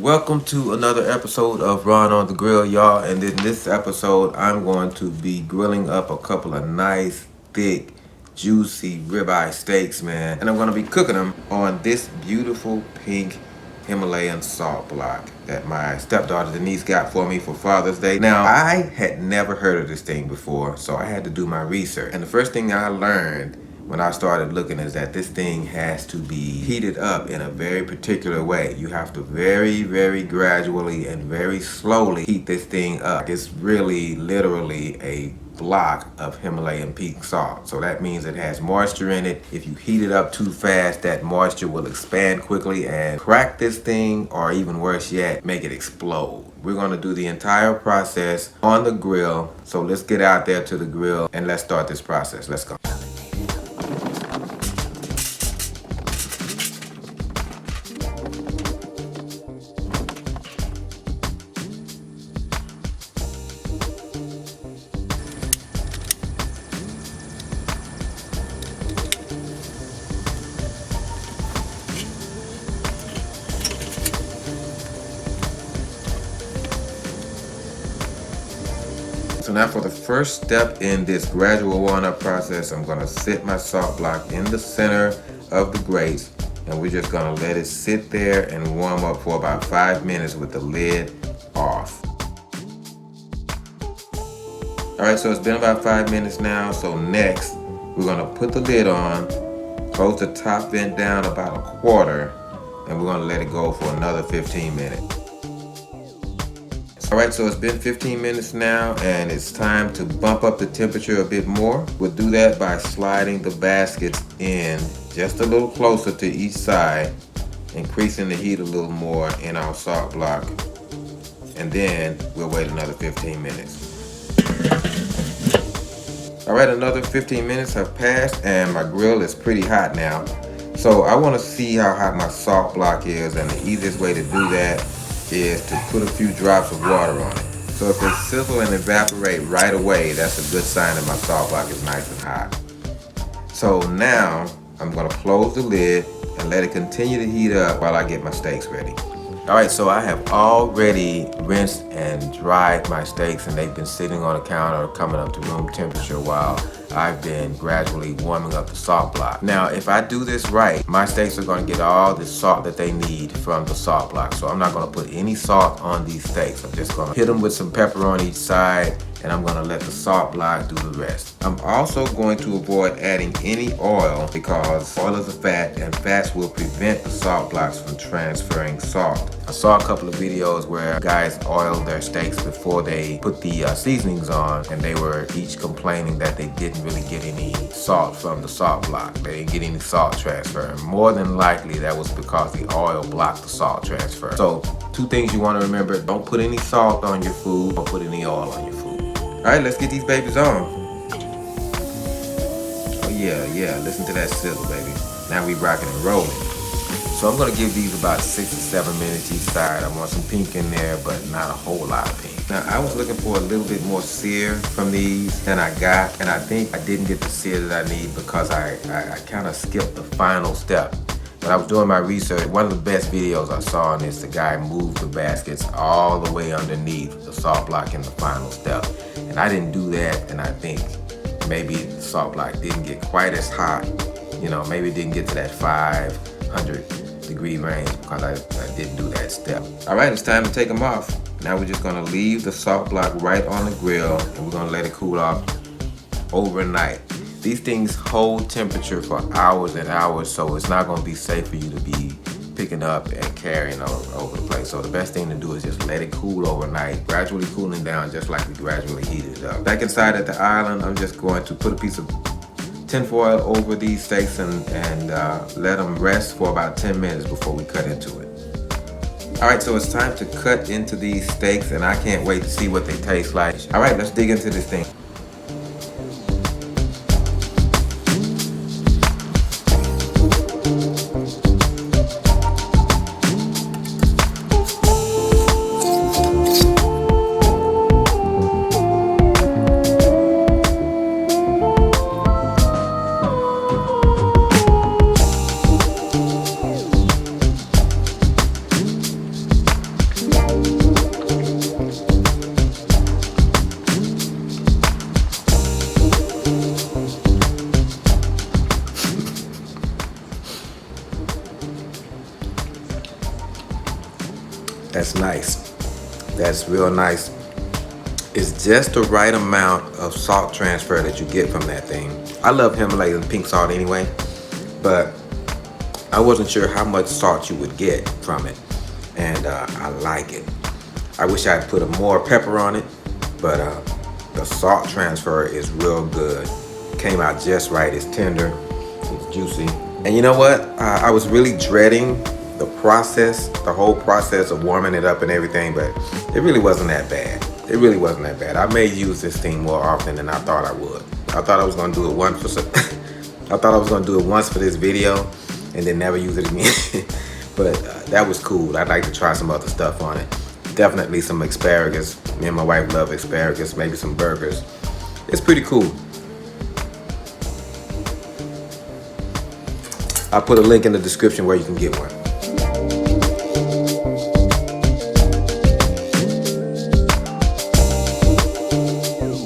Welcome to another episode of Ron on the Grill, y'all. And in this episode, I'm going to be grilling up a couple of nice, thick, juicy ribeye steaks, man. And I'm going to be cooking them on this beautiful pink Himalayan Salt Block that my stepdaughter Denise got for me for Father's Day. Now, I had never heard of this thing before, so I had to do my research. And the first thing I learned when I started looking is that this thing has to be heated up in a very particular way. You have to very, very gradually and very slowly heat this thing up. It's really literally a block of Himalayan pink salt. So that means it has moisture in it. If you heat it up too fast, that moisture will expand quickly and crack this thing, or even worse yet, make it explode. We're gonna do the entire process on the grill. So let's get out there to the grill and let's start this process. Let's go. So now for the first step in this gradual warm-up process, I'm gonna sit my salt block in the center of the grates, and we're just gonna let it sit there and warm up for about 5 minutes with the lid off. All right, so it's been about 5 minutes now. So next, we're gonna put the lid on, close the top vent down about a quarter, and we're gonna let it go for another 15 minutes. All right, so it's been 15 minutes now, and it's time to bump up the temperature a bit more. We'll do that by sliding the baskets in just a little closer to each side, increasing the heat a little more in our salt block, and then we'll wait another 15 minutes. All right, another 15 minutes have passed, and my grill is pretty hot now. So I want to see how hot my salt block is, and the easiest way to do that is to put a few drops of water on it. So if it sizzle and evaporate right away, that's a good sign that my salt block is nice and hot. So now I'm gonna close the lid and let it continue to heat up while I get my steaks ready. All right, so I have already rinsed and dried my steaks, and they've been sitting on the counter coming up to room temperature while I've been gradually warming up the salt block. Now, if I do this right, my steaks are gonna get all the salt that they need from the salt block. So I'm not gonna put any salt on these steaks. I'm just gonna hit them with some pepper on each side, and I'm gonna let the salt block do the rest. I'm also going to avoid adding any oil because oil is a fat, and fats will prevent the salt blocks from transferring salt. I saw a couple of videos where guys oiled their steaks before they put the seasonings on, and they were each complaining that they didn't really get any salt from the salt block. They didn't get any salt transfer. More than likely, that was because the oil blocked the salt transfer. So, two things you want to remember: don't put any salt on your food, don't put any oil on your food. All right, let's get these babies on. Oh yeah, listen to that sizzle, baby. Now we rocking and rolling. So I'm gonna give these about 6 to 7 minutes each side. I want some pink in there, but not a whole lot of pink. Now I was looking for a little bit more sear from these than I got, and I think I didn't get the sear that I need because I kind of skipped the final step. When I was doing my research, one of the best videos I saw on this, the guy moved the baskets all the way underneath the salt block in the final step. And I didn't do that, and I think maybe the salt block didn't get quite as hot. You know, maybe it didn't get to that 500-degree range because I didn't do that step. All right, it's time to take them off. Now we're just gonna leave the salt block right on the grill, and we're gonna let it cool off overnight. These things hold temperature for hours and hours, so it's not gonna be safe for you to be picking up and carrying over the place. So the best thing to do is just let it cool overnight, gradually cooling down just like we gradually heated it up. Back inside at the island, I'm just going to put a piece of tinfoil over these steaks and let them rest for about 10 minutes before we cut into it. All right, so it's time to cut into these steaks, and I can't wait to see what they taste like. All right, let's dig into this thing. That's nice. That's real nice. It's just the right amount of salt transfer that you get from that thing. I love Himalayan pink salt anyway, but I wasn't sure how much salt you would get from it, and I like it. I wish I had put more pepper on it, but the salt transfer is real good. Came out just right. It's tender, it's juicy. And you know what? I was really dreading the process, the whole process of warming it up and everything, but it really wasn't that bad. It really wasn't that bad. I may use this thing more often than I thought I would. I thought I was gonna do it once for I thought I was gonna do it once for this video and then never use it again. But that was cool. I'd like to try some other stuff on it. Definitely some asparagus. Me and my wife love asparagus. Maybe some burgers. It's pretty cool. I'll put a link in the description where you can get one.